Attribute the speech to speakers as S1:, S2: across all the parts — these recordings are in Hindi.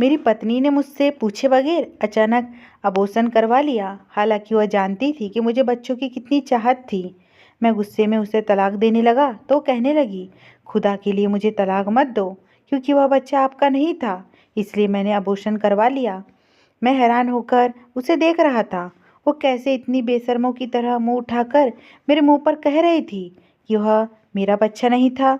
S1: मेरी पत्नी ने मुझसे पूछे बगैर अचानक अबॉर्शन करवा लिया। हालांकि वह जानती थी कि मुझे बच्चों की कितनी चाहत थी। मैं गुस्से में उसे तलाक देने लगा तो कहने लगी, खुदा के लिए मुझे तलाक मत दो, क्योंकि वह बच्चा आपका नहीं था, इसलिए मैंने अबॉर्शन करवा लिया। मैं हैरान होकर उसे देख रहा था। वो कैसे इतनी बेशर्मों की तरह मुंह उठाकर मेरे मुंह पर कह रही थी कि वह मेरा बच्चा नहीं था।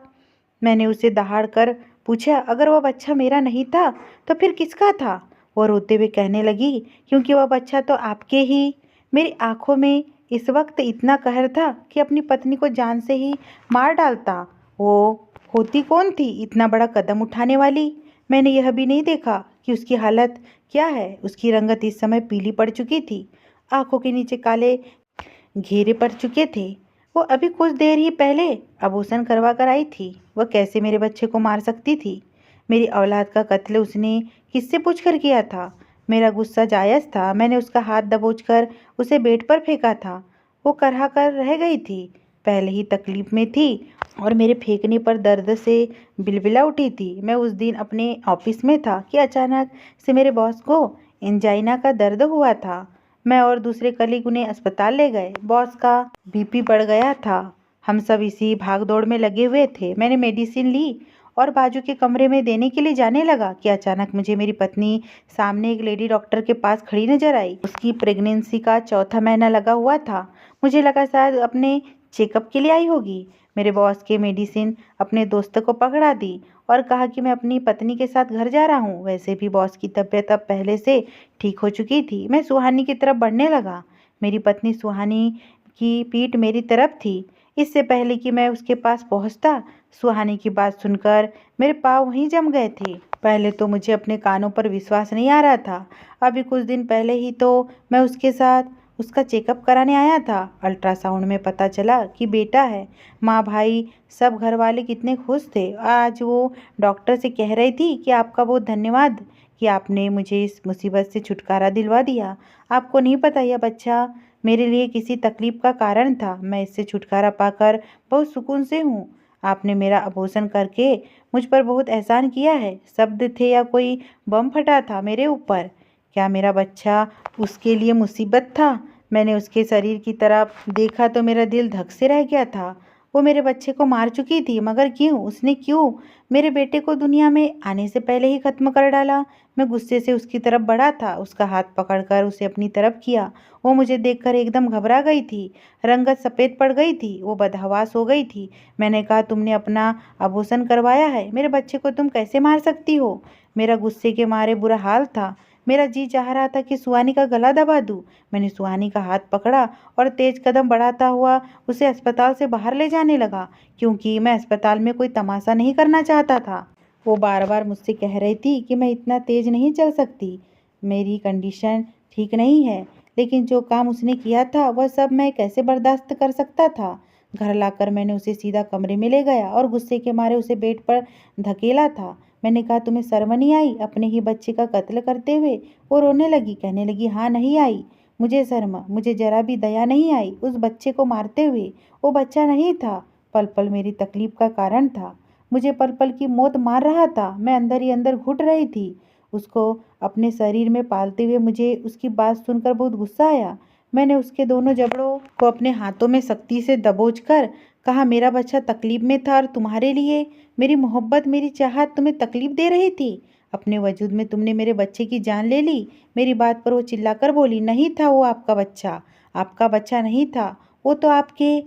S1: मैंने उसे दहाड़ कर पूछा, अगर वह बच्चा मेरा नहीं था तो फिर किसका था? वह रोते हुए कहने लगी, क्योंकि वह बच्चा तो आपके ही। मेरी आंखों में इस वक्त इतना कहर था कि अपनी पत्नी को जान से ही मार डालता। वो होती कौन थी इतना बड़ा कदम उठाने वाली? मैंने यह भी नहीं देखा कि उसकी हालत क्या है। उसकी रंगत इस समय पीली पड़ चुकी थी, आंखों के नीचे काले घेरे पड़ चुके थे। वो अभी कुछ देर ही पहले अबॉर्शन करवा कर आई थी। वह कैसे मेरे बच्चे को मार सकती थी? मेरी औलाद का कत्ल उसने किससे पूछकर किया था? मेरा गुस्सा जायज़ था। मैंने उसका हाथ दबोचकर उसे बेड पर फेंका था। वो करहा कर रह गई थी, पहले ही तकलीफ में थी और मेरे फेंकने पर दर्द से बिलबिला उठी थी। मैं उस दिन अपने ऑफिस में था कि अचानक से मेरे बॉस को एंजाइना का दर्द हुआ था। मैं और दूसरे कलीग उन्हें अस्पताल ले गए। बॉस का बीपी बढ़ गया था। हम सब इसी भाग दौड़ में लगे हुए थे। मैंने मेडिसिन ली और बाजू के कमरे में देने के लिए जाने लगा कि अचानक मुझे मेरी पत्नी सामने एक लेडी डॉक्टर के पास खड़ी नजर आई। उसकी प्रेगनेंसी का चौथा महीना लगा हुआ था। मुझे लगा शायद अपने चेकअप के लिए आई होगी। मेरे बॉस के मेडिसिन अपने दोस्त को पकड़ा दी और कहा कि मैं अपनी पत्नी के साथ घर जा रहा हूँ। वैसे भी बॉस की तबीयत अब पहले से ठीक हो चुकी थी। मैं सुहानी की तरफ बढ़ने लगा। मेरी पत्नी सुहानी की पीठ मेरी तरफ थी। इससे पहले कि मैं उसके पास पहुंचता, सुहानी की बात सुनकर मेरे पाँव वहीं जम गए थे। पहले तो मुझे अपने कानों पर विश्वास नहीं आ रहा था। अभी कुछ दिन पहले ही तो मैं उसके साथ उसका चेकअप कराने आया था। अल्ट्रासाउंड में पता चला कि बेटा है। माँ भाई सब घर वाले कितने खुश थे। आज वो डॉक्टर से कह रही थी कि आपका बहुत धन्यवाद कि आपने मुझे इस मुसीबत से छुटकारा दिलवा दिया। आपको नहीं पता, यह बच्चा मेरे लिए किसी तकलीफ का कारण था। मैं इससे छुटकारा पाकर बहुत सुकून से हूँ। आपने मेरा अबॉर्शन करके मुझ पर बहुत एहसान किया है। शब्द थे या कोई बम फटा था मेरे ऊपर? क्या मेरा बच्चा उसके लिए मुसीबत था? मैंने उसके शरीर की तरफ देखा तो मेरा दिल धक से रह गया था। वो मेरे बच्चे को मार चुकी थी, मगर क्यों? उसने क्यों मेरे बेटे को दुनिया में आने से पहले ही खत्म कर डाला? मैं गुस्से से उसकी तरफ बढ़ा था, उसका हाथ पकड़कर उसे अपनी तरफ किया। वो मुझे देखकर एकदम घबरा गई थी, रंगत सफ़ेद पड़ गई थी, वो बदहवास हो गई थी। मैंने कहा, तुमने अपना अबॉर्शन करवाया है, मेरे बच्चे को तुम कैसे मार सकती हो? मेरा गुस्से के मारे बुरा हाल था। मेरा जी चाह रहा था कि सुहानी का गला दबा दूं। मैंने सुहानी का हाथ पकड़ा और तेज कदम बढ़ाता हुआ उसे अस्पताल से बाहर ले जाने लगा, क्योंकि मैं अस्पताल में कोई तमाशा नहीं करना चाहता था। वो बार बार मुझसे कह रही थी कि मैं इतना तेज नहीं चल सकती, मेरी कंडीशन ठीक नहीं है। लेकिन जो काम उसने किया था वह सब मैं कैसे बर्दाश्त कर सकता था? घर लाकर मैंने उसे सीधा कमरे में ले गया और गुस्से के मारे उसे बेड पर धकेला था। मैंने कहा, तुम्हें शर्म नहीं आई अपने ही बच्चे का कत्ल करते हुए? वो रोने लगी, कहने लगी, हाँ नहीं आई मुझे शर्म, मुझे जरा भी दया नहीं आई उस बच्चे को मारते हुए। वो बच्चा नहीं था, पल पल मेरी तकलीफ का कारण था। मुझे पल पल की मौत मार रहा था। मैं अंदर ही अंदर घुट रही थी। उसको अपने शरीर में पालते हुए मुझे उसकी बात सुनकर बहुत गुस्सा आया। मैंने उसके दोनों जबड़ों को अपने हाथों में सख्ती से दबोचकर कहा, मेरा बच्चा तकलीफ में था और तुम्हारे लिए मेरी मोहब्बत, मेरी चाहत तुम्हें तकलीफ दे रही थी। अपने वजूद में तुमने मेरे बच्चे की जान ले ली। मेरी बात पर वो चिल्लाकर बोली, नहीं था वो आपका बच्चा, आपका बच्चा नहीं था वो तो आपके।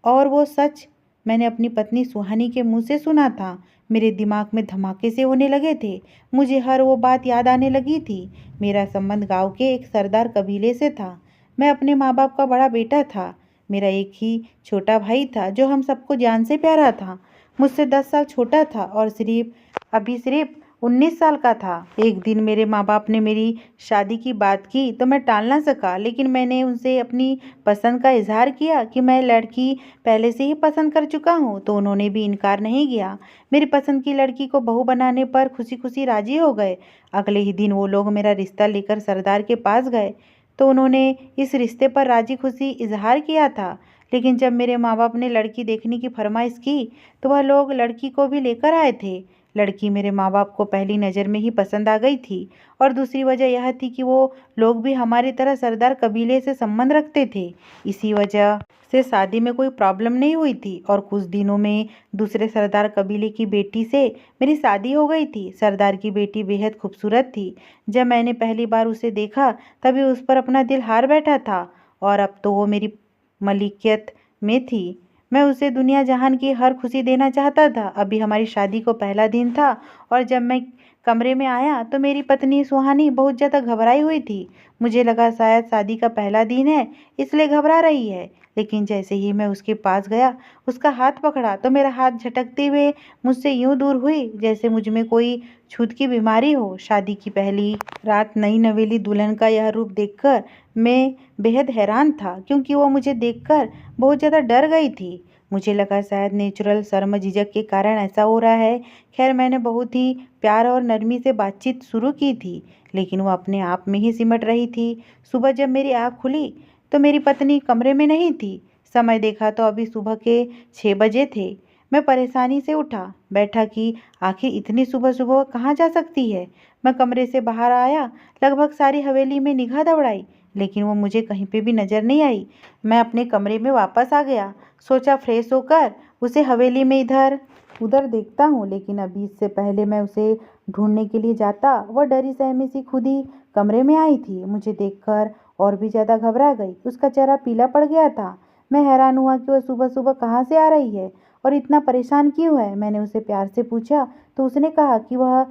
S1: और वो सच मैंने अपनी पत्नी सुहानी के मुंह से सुना था। मेरे दिमाग में धमाके से होने लगे थे। मुझे हर वो बात याद आने लगी थी। मेरा संबंध गांव के एक सरदार कबीले से था। मैं अपने माँ बाप का बड़ा बेटा था। मेरा एक ही छोटा भाई था जो हम सबको जान से प्यारा था। मुझसे 10 साल छोटा था और सिर्फ 19 साल का था। एक दिन मेरे माँ बाप ने मेरी शादी की बात की तो मैं टाल ना सका, लेकिन मैंने उनसे अपनी पसंद का इजहार किया कि मैं लड़की पहले से ही पसंद कर चुका हूँ, तो उन्होंने भी इनकार नहीं किया। मेरी पसंद की लड़की को बहू बनाने पर खुशी खुशी राजी हो गए। अगले ही दिन वो लोग मेरा रिश्ता लेकर सरदार के पास गए तो उन्होंने इस रिश्ते पर राजी खुशी इजहार किया था। लेकिन जब मेरे माँ बाप ने लड़की देखने की फरमाइश की तो वह लोग लड़की को भी लेकर आए थे। लड़की मेरे माँ बाप को पहली नज़र में ही पसंद आ गई थी और दूसरी वजह यह थी कि वो लोग भी हमारी तरह सरदार कबीले से संबंध रखते थे। इसी वजह से शादी में कोई प्रॉब्लम नहीं हुई थी और कुछ दिनों में दूसरे सरदार कबीले की बेटी से मेरी शादी हो गई थी। सरदार की बेटी बेहद खूबसूरत थी। जब मैंने पहली बार उसे देखा तभी उस पर अपना दिल हार बैठा था और अब तो वो मेरी मलिकियत में थी। मैं उसे दुनिया जहान की हर खुशी देना चाहता था। अभी हमारी शादी को पहला दिन था और जब मैं कमरे में आया तो मेरी पत्नी सुहानी बहुत ज़्यादा घबराई हुई थी। मुझे लगा शायद शादी का पहला दिन है इसलिए घबरा रही है, लेकिन जैसे ही मैं उसके पास गया, उसका हाथ पकड़ा तो मेरा हाथ झटकते हुए मुझसे यूं दूर हुई जैसे मुझ में कोई छूत की बीमारी हो। शादी की पहली रात नई नवेली दुल्हन का यह रूप देखकर मैं बेहद हैरान था, क्योंकि वो मुझे देखकर बहुत ज़्यादा डर गई थी। मुझे लगा शायद नेचुरल शर्म झिझक के कारण ऐसा हो रहा है। खैर, मैंने बहुत ही प्यार और नरमी से बातचीत शुरू की थी, लेकिन वो अपने आप में ही सिमट रही थी। सुबह जब मेरी आँख खुली तो मेरी पत्नी कमरे में नहीं थी। समय देखा तो अभी सुबह के 6 बजे थे। मैं परेशानी से उठा बैठा कि आखिर इतनी सुबह सुबह कहाँ जा सकती है। मैं कमरे से बाहर आया, लगभग सारी हवेली में निगाह दौड़ाई, लेकिन वो मुझे कहीं पे भी नजर नहीं आई। मैं अपने कमरे में वापस आ गया। सोचा फ्रेश होकर उसे हवेली में इधर उधर देखता हूँ, लेकिन अभी इससे पहले मैं उसे ढूंढने के लिए जाता, वह डरी सहमी सी खुद ही कमरे में आई थी। मुझे देखकर और भी ज़्यादा घबरा गई। उसका चेहरा पीला पड़ गया था। मैं हैरान हुआ कि वह सुबह सुबह कहाँ से आ रही है और इतना परेशान क्यों है। मैंने उसे प्यार से पूछा तो उसने कहा कि वह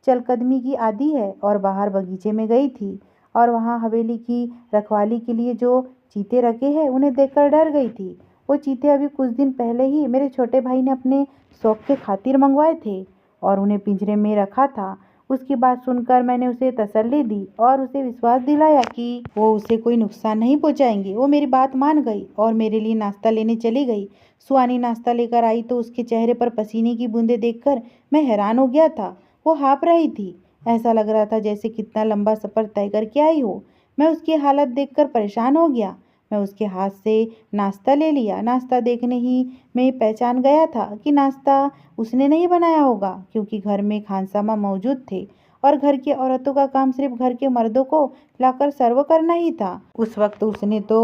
S1: चलकदमी की आदी है और बाहर बगीचे में गई थी और वहाँ हवेली की रखवाली के लिए जो चीते रखे हैं उन्हें देखकर डर गई थी। वो चीते अभी कुछ दिन पहले ही मेरे छोटे भाई ने अपने शौक के खातिर मंगवाए थे और उन्हें पिंजरे में रखा था। उसकी बात सुनकर मैंने उसे तसल्ली दी और उसे विश्वास दिलाया कि वो उसे कोई नुकसान नहीं पहुंचाएंगे। वो मेरी बात मान गई और मेरे लिए नाश्ता लेने चली गई। सुहानी नाश्ता लेकर आई तो उसके चेहरे पर पसीने की बूंदें देखकर मैं हैरान हो गया था। वो हाँफ रही थी। ऐसा लग रहा था जैसे कितना लंबा सफ़र तय करके आई हो। मैं उसकी हालत देखकर परेशान हो गया। मैं उसके हाथ से नाश्ता ले लिया। नाश्ता देखने ही मैं पहचान गया था कि नाश्ता उसने नहीं बनाया होगा, क्योंकि घर में खानसामा मौजूद थे और घर की औरतों का काम सिर्फ घर के मर्दों को लाकर सर्व करना ही था। उस वक्त उसने तो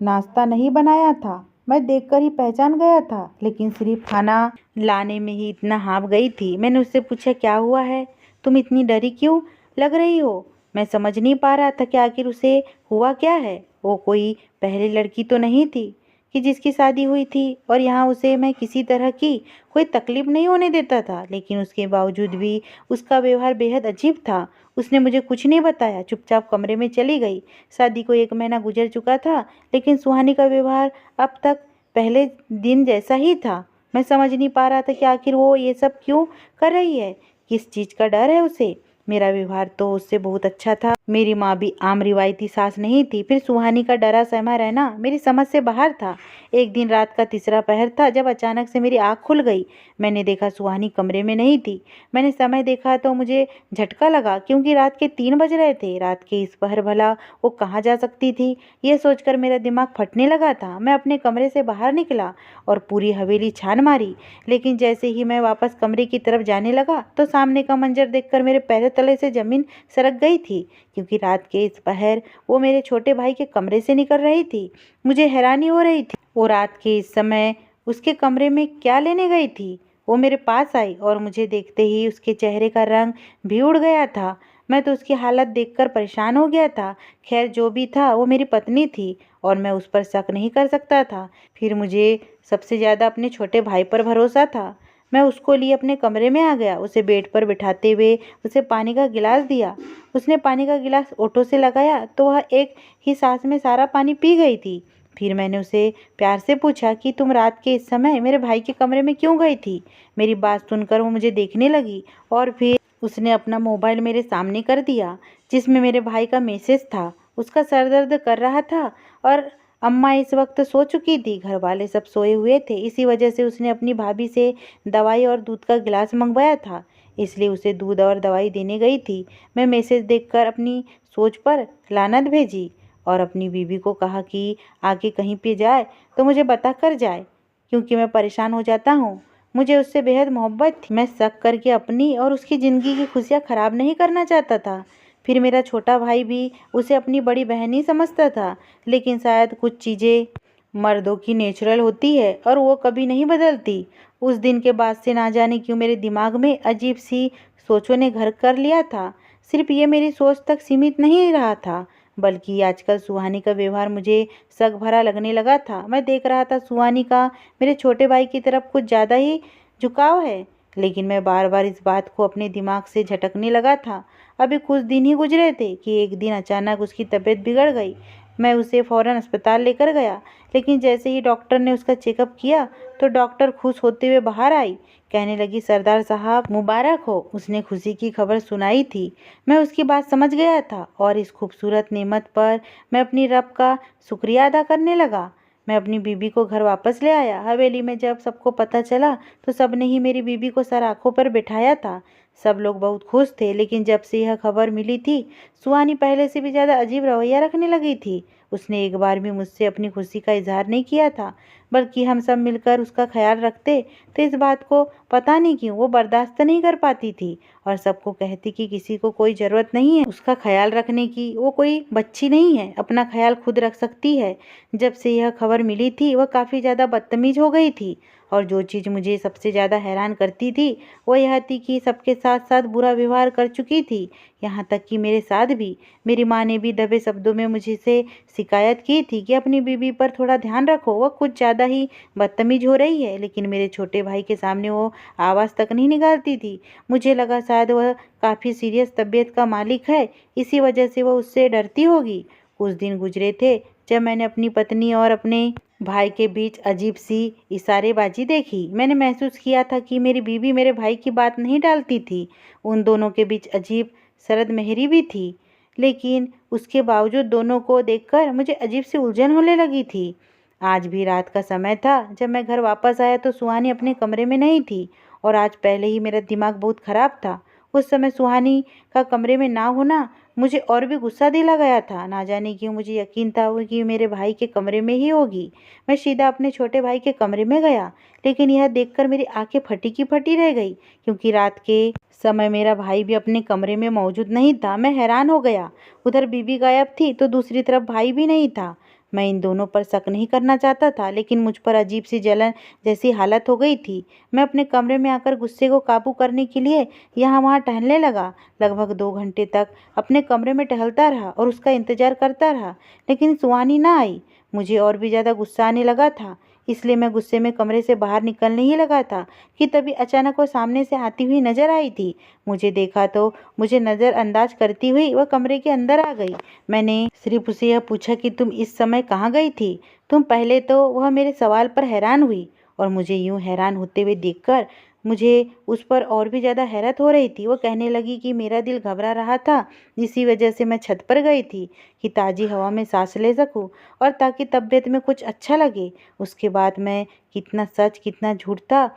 S1: नाश्ता नहीं बनाया था, मैं देखकर ही पहचान गया था, लेकिन सिर्फ खाना लाने में ही इतना हाँफ गई थी। मैंने उससे पूछा, क्या हुआ है, तुम इतनी डरी क्यों लग रही हो। मैं समझ नहीं पा रहा था कि आखिर उसे हुआ क्या है। वो कोई पहली लड़की तो नहीं थी कि जिसकी शादी हुई थी और यहाँ उसे मैं किसी तरह की कोई तकलीफ नहीं होने देता था, लेकिन उसके बावजूद भी उसका व्यवहार बेहद अजीब था। उसने मुझे कुछ नहीं बताया, चुपचाप कमरे में चली गई। शादी को 1 महीना गुजर चुका था, लेकिन सुहानी का व्यवहार अब तक पहले दिन जैसा ही था। मैं समझ नहीं पा रहा था कि आखिर वो ये सब क्यों कर रही है, किस चीज़ का डर है उसे। मेरा व्यवहार तो उससे बहुत अच्छा था। मेरी माँ भी आम रिवायती सास नहीं थी। फिर सुहानी का डरा सहमा रहना मेरी समझ से बाहर था। एक दिन रात का तीसरा पहर था जब अचानक से मेरी आँख खुल गई। मैंने देखा सुहानी कमरे में नहीं थी। मैंने समय देखा तो मुझे झटका लगा, क्योंकि रात के 3 बज रहे थे। रात के इस पहर भला वो कहाँ जा सकती थी, ये सोचकर मेरा दिमाग फटने लगा था। मैं अपने कमरे से बाहर निकला और पूरी हवेली छान मारी, लेकिन जैसे ही मैं वापस कमरे की तरफ जाने लगा तो सामने का मंजर देखकर मेरे पैरों तले से जमीन सरक गई थी, क्योंकि रात के इस पहर वो मेरे छोटे भाई के कमरे से निकल रही थी। मुझे हैरानी हो रही थी, वो रात के इस समय उसके कमरे में क्या लेने गई थी। वो मेरे पास आई और मुझे देखते ही उसके चेहरे का रंग भी उड़ गया था। मैं तो उसकी हालत देखकर परेशान हो गया था। खैर, जो भी था वो मेरी पत्नी थी और मैं उस पर शक नहीं कर सकता था। फिर मुझे सबसे ज़्यादा अपने छोटे भाई पर भरोसा था। मैं उसको लिए अपने कमरे में आ गया। उसे बेड पर बिठाते हुए उसे पानी का गिलास दिया। उसने पानी का गिलास ओठों से लगाया तो वह एक ही सांस में सारा पानी पी गई थी। फिर मैंने उसे प्यार से पूछा कि तुम रात के इस समय मेरे भाई के कमरे में क्यों गई थी। मेरी बात सुनकर वो मुझे देखने लगी और फिर उसने अपना मोबाइल मेरे सामने कर दिया, जिसमें मेरे भाई का मैसेज था। उसका सर दर्द कर रहा था और अम्मा इस वक्त सो चुकी थी। घर वाले सब सोए हुए थे। इसी वजह से उसने अपनी भाभी से दवाई और दूध का गिलास मंगवाया था, इसलिए उसे दूध और दवाई देने गई थी। मैं मैसेज देखकर अपनी सोच पर लानत भेजी और अपनी बीवी को कहा कि आगे कहीं पे जाए तो मुझे बता कर जाए, क्योंकि मैं परेशान हो जाता हूँ। मुझे उससे बेहद मोहब्बत थी। मैं शक करके अपनी और उसकी ज़िंदगी की खुशियाँ ख़राब नहीं करना चाहता था। फिर मेरा छोटा भाई भी उसे अपनी बड़ी बहन ही समझता था, लेकिन शायद कुछ चीज़ें मर्दों की नेचुरल होती है और वो कभी नहीं बदलती। उस दिन के बाद से ना जाने क्यों मेरे दिमाग में अजीब सी सोचों ने घर कर लिया था। सिर्फ ये मेरी सोच तक सीमित नहीं रहा था, बल्कि आजकल सुहानी का व्यवहार मुझे शक भरा लगने लगा था। मैं देख रहा था सुहानी का मेरे छोटे भाई की तरफ कुछ ज़्यादा ही झुकाव है, लेकिन मैं बार बार इस बात को अपने दिमाग से झटकने लगा था। अभी कुछ दिन ही गुजरे थे कि एक दिन अचानक उसकी तबीयत बिगड़ गई। मैं उसे फ़ौरन अस्पताल लेकर गया, लेकिन जैसे ही डॉक्टर ने उसका चेकअप किया तो डॉक्टर खुश होते हुए बाहर आई। कहने लगी, सरदार साहब मुबारक हो। उसने खुशी की खबर सुनाई थी। मैं उसकी बात समझ गया था और इस खूबसूरत नेमत पर मैं अपनी रब का शुक्रिया अदा करने लगा। मैं अपनी बीबी को घर वापस ले आया। हवेली में जब सबको पता चला तो सब ने ही मेरी बीबी को सर आंखों पर बिठाया था। सब लोग बहुत खुश थे, लेकिन जब से यह खबर मिली थी, सुहानी पहले से भी ज़्यादा अजीब रवैया रखने लगी थी। उसने एक बार भी मुझसे अपनी खुशी का इजहार नहीं किया था, बल्कि हम सब मिलकर उसका ख्याल रखते तो इस बात को पता नहीं क्यों वो बर्दाश्त नहीं कर पाती थी और सबको कहती कि किसी को कोई ज़रूरत नहीं है उसका ख्याल रखने की, वो कोई बच्ची नहीं है, अपना ख्याल खुद रख सकती है। जब से यह खबर मिली थी वह काफ़ी ज़्यादा बदतमीज हो गई थी और जो चीज़ मुझे सबसे ज़्यादा हैरान करती थी वो यह थी कि सबके साथ साथ बुरा व्यवहार कर चुकी थी, यहाँ तक कि मेरे साथ भी। मेरी माँ ने भी दबे शब्दों में मुझे से शिकायत की थी कि अपनी बीबी पर थोड़ा ध्यान रखो, वह कुछ ज़्यादा ही बदतमीज हो रही है, लेकिन मेरे छोटे भाई के सामने वो आवाज़ तक नहीं निकालती थी। मुझे लगा शायद वह काफ़ी सीरियस तबीयत का मालिक है, इसी वजह से वह उससे डरती होगी। कुछ दिन गुजरे थे जब मैंने अपनी पत्नी और अपने भाई के बीच अजीब सी इशारेबाजी देखी। मैंने महसूस किया था कि मेरी बीवी मेरे भाई की बात नहीं टालती थी। उन दोनों के बीच अजीब सरद मेहरी भी थी, लेकिन उसके बावजूद दोनों को देखकर मुझे अजीब सी उलझन होने लगी थी। आज भी रात का समय था। जब मैं घर वापस आया तो सुहानी अपने कमरे में नहीं थी और आज पहले ही मेरा दिमाग बहुत खराब था। उस समय सुहानी का कमरे में ना होना मुझे और भी गुस्सा दिला गया था। ना जाने क्यों मुझे यकीन था वो कि मेरे भाई के कमरे में ही होगी। मैं सीधा अपने छोटे भाई के कमरे में गया, लेकिन यह देखकर मेरी आंखें फटी की फटी रह गई, क्योंकि रात के समय मेरा भाई भी अपने कमरे में मौजूद नहीं था। मैं हैरान हो गया। उधर बीबी गायब थी तो दूसरी तरफ भाई भी नहीं था। मैं इन दोनों पर शक नहीं करना चाहता था, लेकिन मुझ पर अजीब सी जलन जैसी हालत हो गई थी। मैं अपने कमरे में आकर गुस्से को काबू करने के लिए यहाँ वहाँ टहलने लगा। लगभग 2 घंटे तक अपने कमरे में टहलता रहा और उसका इंतजार करता रहा, लेकिन सुहानी ना आई। मुझे और भी ज़्यादा गुस्सा आने लगा था, इसलिए मैं गुस्से में कमरे से बाहर निकलने ही लगा था कि तभी अचानक वो सामने से आती हुई नजर आई थी। मुझे देखा तो मुझे नज़रअंदाज करती हुई वह कमरे के अंदर आ गई। मैंने सिर्फ उसे यह पूछा कि तुम इस समय कहाँ गई थी तुम। पहले तो वह मेरे सवाल पर हैरान हुई और मुझे यूं हैरान होते हुए देखकर मुझे उस पर और भी ज़्यादा हैरत हो रही थी। वो कहने लगी कि मेरा दिल घबरा रहा था, इसी वजह से मैं छत पर गई थी कि ताज़ी हवा में सांस ले सकूं और ताकि तबीयत में कुछ अच्छा लगे। उसके बाद मैं कितना सच कितना झूठ था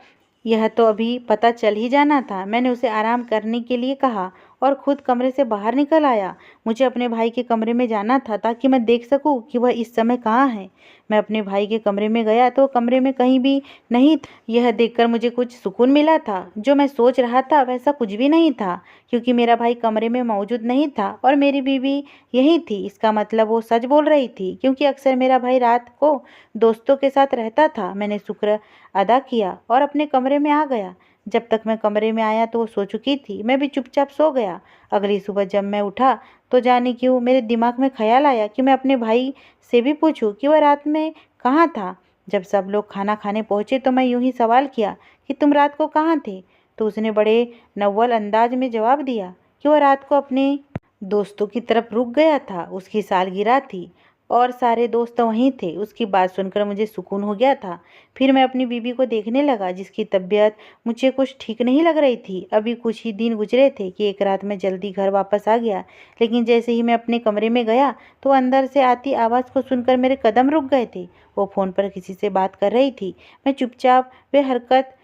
S1: यह तो अभी पता चल ही जाना था। मैंने उसे आराम करने के लिए कहा और खुद कमरे से बाहर निकल आया। मुझे अपने भाई के कमरे में जाना था ताकि मैं देख सकूं कि वह इस समय कहाँ है। मैं अपने भाई के कमरे में गया तो कमरे में कहीं भी नहीं था। यह देखकर मुझे कुछ सुकून मिला था। जो मैं सोच रहा था वैसा कुछ भी नहीं था, क्योंकि मेरा भाई कमरे में मौजूद नहीं था और मेरी बीवी यही थी। इसका मतलब वो सच बोल रही थी, क्योंकि अक्सर मेरा भाई रात को दोस्तों के साथ रहता था। मैंने शुक्र अदा किया और अपने कमरे में आ गया। जब तक मैं कमरे में आया तो वो सो चुकी थी। मैं भी चुपचाप सो गया। अगली सुबह जब मैं उठा तो जाने क्यों मेरे दिमाग में ख्याल आया कि मैं अपने भाई से भी पूछूं कि वह रात में कहाँ था। जब सब लोग खाना खाने पहुँचे तो मैं यूं ही सवाल किया कि तुम रात को कहाँ थे, तो उसने बड़े नव्वल अंदाज में जवाब दिया कि वह रात को अपने दोस्तों की तरफ रुक गया था। उसकी सालगिरह थी और सारे दोस्त वहीं थे। उसकी बात सुनकर मुझे सुकून हो गया था। फिर मैं अपनी बीबी को देखने लगा, जिसकी तबीयत मुझे कुछ ठीक नहीं लग रही थी। अभी कुछ ही दिन गुजरे थे कि एक रात मैं जल्दी घर वापस आ गया, लेकिन जैसे ही मैं अपने कमरे में गया तो अंदर से आती आवाज़ को सुनकर मेरे कदम रुक गए थे। वो फ़ोन पर किसी से बात कर रही थी। मैं चुपचाप बेहरकत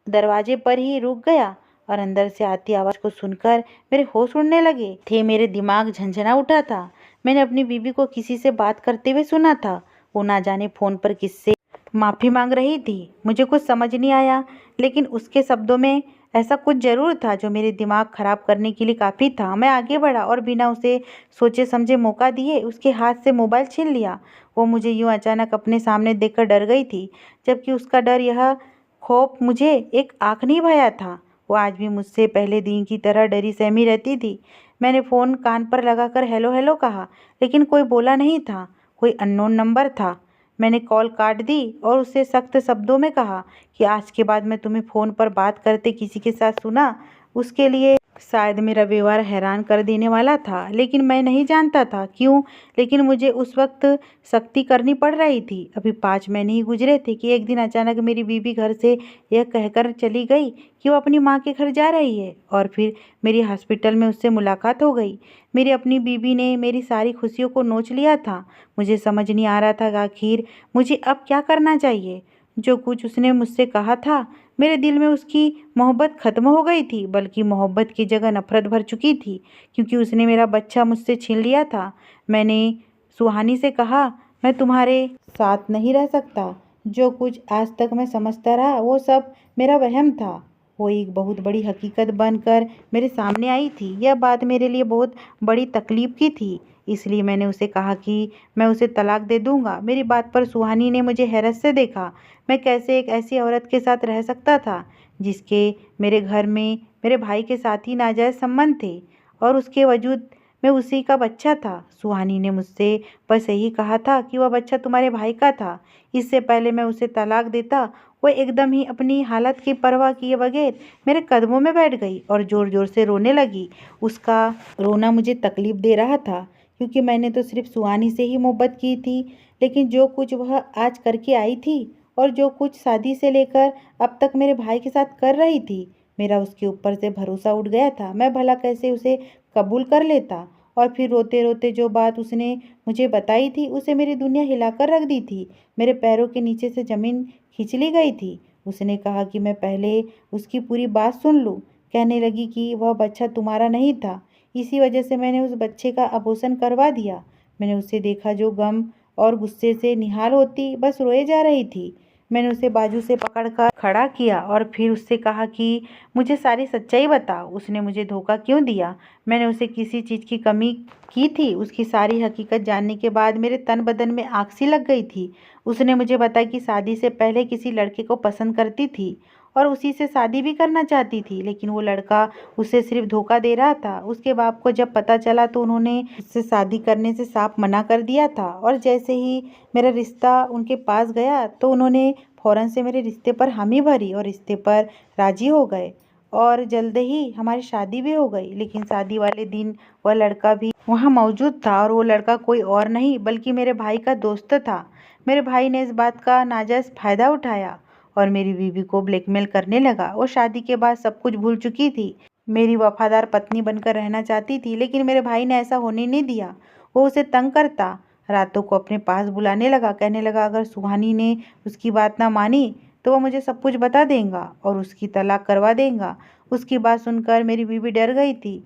S1: दरवाजे पर ही रुक गया और अंदर से आती आवाज़ को सुनकर मेरे होश उड़ने लगे थे। मेरे दिमाग झंझना उठा था। मैंने अपनी बीबी को किसी से बात करते हुए सुना था। वो ना जाने फ़ोन पर किससे माफ़ी मांग रही थी। मुझे कुछ समझ नहीं आया, लेकिन उसके शब्दों में ऐसा कुछ ज़रूर था जो मेरे दिमाग खराब करने के लिए काफ़ी था। मैं आगे बढ़ा और बिना उसे सोचे समझे मौका दिए उसके हाथ से मोबाइल छीन लिया। वो मुझे यूं अचानक अपने सामने देखकर डर गई थी, जबकि उसका डर, यह खौफ मुझे एक आँख नहीं भाया था। वो आज भी मुझसे पहले दिन की तरह डरी सहमी रहती थी। मैंने फ़ोन कान पर लगाकर हेलो हेलो कहा, लेकिन कोई बोला नहीं था। कोई अननोन नंबर था। मैंने कॉल काट दी और उससे सख्त शब्दों में कहा कि आज के बाद मैं तुम्हें फ़ोन पर बात करते किसी के साथ सुना, उसके लिए शायद मेरा व्यवहार हैरान कर देने वाला था, लेकिन मैं नहीं जानता था क्यों। लेकिन मुझे उस वक्त सख्ती करनी पड़ रही थी। अभी 5 महीने ही गुजरे थे कि एक दिन अचानक मेरी बीवी घर से यह कहकर चली गई कि वो अपनी माँ के घर जा रही है, और फिर मेरी हॉस्पिटल में उससे मुलाकात हो गई। मेरी अपनी बीवी ने मेरी सारी खुशियों को नोच लिया था। मुझे समझ नहीं आ रहा था कि आखिर मुझे अब क्या करना चाहिए। जो कुछ उसने मुझसे कहा था, मेरे दिल में उसकी मोहब्बत ख़त्म हो गई थी, बल्कि मोहब्बत की जगह नफ़रत भर चुकी थी, क्योंकि उसने मेरा बच्चा मुझसे छीन लिया था। मैंने सुहानी से कहा, मैं तुम्हारे साथ नहीं रह सकता। जो कुछ आज तक मैं समझता रहा वो सब मेरा वहम था। वो एक बहुत बड़ी हकीकत बनकर मेरे सामने आई थी। यह बात मेरे लिए बहुत बड़ी तकलीफ की थी, इसलिए मैंने उसे कहा कि मैं उसे तलाक दे दूंगा। मेरी बात पर सुहानी ने मुझे हैरत से देखा। मैं कैसे एक ऐसी औरत के साथ रह सकता था जिसके मेरे घर में मेरे भाई के साथ ही नाजायज़ संबंध थे, और उसके वजूद में उसी का बच्चा था। सुहानी ने मुझसे बस यही कहा था कि वह बच्चा तुम्हारे भाई का था। इससे पहले मैं उसे तलाक देता, वो एकदम ही अपनी हालत की परवाह किए बगैर मेरे कदमों में बैठ गई और ज़ोर ज़ोर से रोने लगी। उसका रोना मुझे तकलीफ़ दे रहा था, क्योंकि मैंने तो सिर्फ सुहानी से ही मोहब्बत की थी। लेकिन जो कुछ वह आज करके आई थी और जो कुछ शादी से लेकर अब तक मेरे भाई के साथ कर रही थी, मेरा उसके ऊपर से भरोसा उठ गया था। मैं भला कैसे उसे कबूल कर लेता। और फिर रोते रोते जो बात उसने मुझे बताई थी, उसे मेरी दुनिया हिलाकर रख दी थी। मेरे पैरों के नीचे से ज़मीन खींच ली गई थी। उसने कहा कि मैं पहले उसकी पूरी बात सुन लूँ। कहने लगी कि वह बच्चा तुम्हारा नहीं था, इसी वजह से मैंने उस बच्चे का अबॉर्शन करवा दिया। मैंने उसे देखा जो गम और गुस्से से निहाल होती बस रोए जा रही थी। मैंने उसे बाजू से पकड़कर खड़ा किया और फिर उससे कहा कि मुझे सारी सच्चाई बता। उसने मुझे धोखा क्यों दिया? मैंने उसे किसी चीज़ की कमी की थी? उसकी सारी हकीकत जानने के बाद मेरे तन बदन में आग सी लग गई थी। उसने मुझे बताया कि शादी से पहले किसी लड़के को पसंद करती थी और उसी से शादी भी करना चाहती थी, लेकिन वो लड़का उसे सिर्फ धोखा दे रहा था। उसके बाप को जब पता चला तो उन्होंने उससे शादी करने से साफ मना कर दिया था, और जैसे ही मेरा रिश्ता उनके पास गया तो उन्होंने फ़ौरन से मेरे रिश्ते पर हामी भरी और रिश्ते पर राज़ी हो गए, और जल्द ही हमारी शादी भी हो गई। लेकिन शादी वाले दिन वह लड़का भी वहाँ मौजूद था, और वो लड़का कोई और नहीं बल्कि मेरे भाई का दोस्त था। मेरे भाई ने इस बात का नाजायज़ फ़ायदा उठाया और मेरी बीवी को ब्लैकमेल करने लगा। वो शादी के बाद सब कुछ भूल चुकी थी, मेरी वफादार पत्नी बनकर रहना चाहती थी, लेकिन मेरे भाई ने ऐसा होने नहीं दिया। वो उसे तंग करता, रातों को अपने पास बुलाने लगा, कहने लगा अगर सुहानी ने उसकी बात ना मानी तो वो मुझे सब कुछ बता देगा और उसकी तलाक करवा देगा। उसकी बात सुनकर मेरी बीवी डर गई थी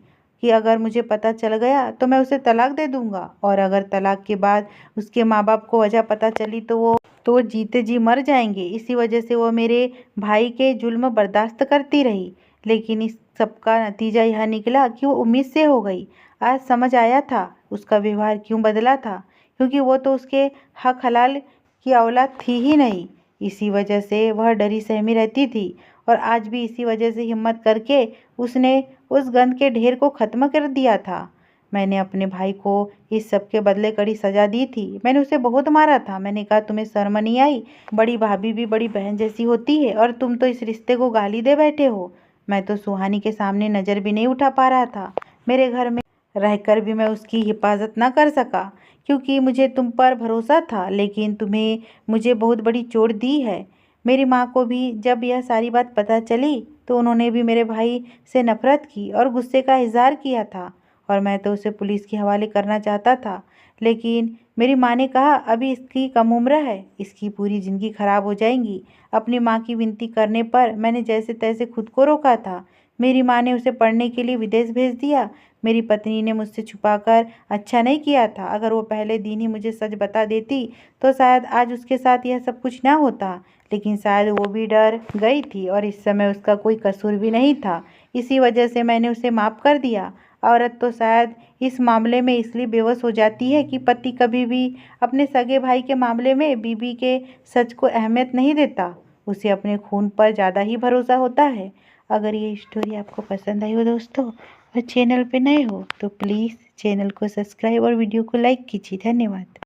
S1: कि अगर मुझे पता चल गया तो मैं उसे तलाक दे दूंगा, और अगर तलाक के बाद उसके माँ बाप को वजह पता चली तो वो जीते जी मर जाएंगे। इसी वजह से वो मेरे भाई के जुल्म बर्दाश्त करती रही। लेकिन इस सब का नतीजा यह निकला कि वो उम्मीद से हो गई। आज समझ आया था उसका व्यवहार क्यों बदला था, क्योंकि वो तो उसके हक हलाल की औलाद थी ही नहीं। इसी वजह से वह डरी सहमी रहती थी, और आज भी इसी वजह से हिम्मत करके उसने उस गंद के ढेर को ख़त्म कर दिया था। मैंने अपने भाई को इस सब के बदले कड़ी सज़ा दी थी। मैंने उसे बहुत मारा था। मैंने कहा तुम्हें शर्म नहीं आई? बड़ी भाभी भी बड़ी बहन जैसी होती है, और तुम तो इस रिश्ते को गाली दे बैठे हो। मैं तो सुहानी के सामने नज़र भी नहीं उठा पा रहा था। मेरे घर में रहकर भी मैं उसकी हिफाजत ना कर सका, क्योंकि मुझे तुम पर भरोसा था, लेकिन तुम्हें मुझे बहुत बड़ी चोट दी है। मेरी माँ को भी जब यह सारी बात पता चली तो उन्होंने भी मेरे भाई से नफरत की और गुस्से का इजहार किया था, और मैं तो उसे पुलिस के हवाले करना चाहता था। लेकिन मेरी माँ ने कहा अभी इसकी कम उम्र है, इसकी पूरी ज़िंदगी खराब हो जाएगी। अपनी माँ की विनती करने पर मैंने जैसे तैसे खुद को रोका था। मेरी माँ ने उसे पढ़ने के लिए विदेश भेज दिया। मेरी पत्नी ने मुझसे छुपाकर अच्छा नहीं किया था। अगर वो पहले दिन ही मुझे सच बता देती तो शायद आज उसके साथ यह सब कुछ ना होता। लेकिन शायद वो भी डर गई थी और इस समय उसका कोई कसूर भी नहीं था। इसी वजह से मैंने उसे माफ़ कर दिया। औरत तो शायद इस मामले में इसलिए बेवश हो जाती है कि पति कभी भी अपने सगे भाई के मामले में बीवी के सच को अहमियत नहीं देता। उसे अपने खून पर ज़्यादा ही भरोसा होता है। अगर ये स्टोरी आपको पसंद आई हो दोस्तों और चैनल पे नए हो तो प्लीज़ चैनल को सब्सक्राइब और वीडियो को लाइक कीजिए। धन्यवाद।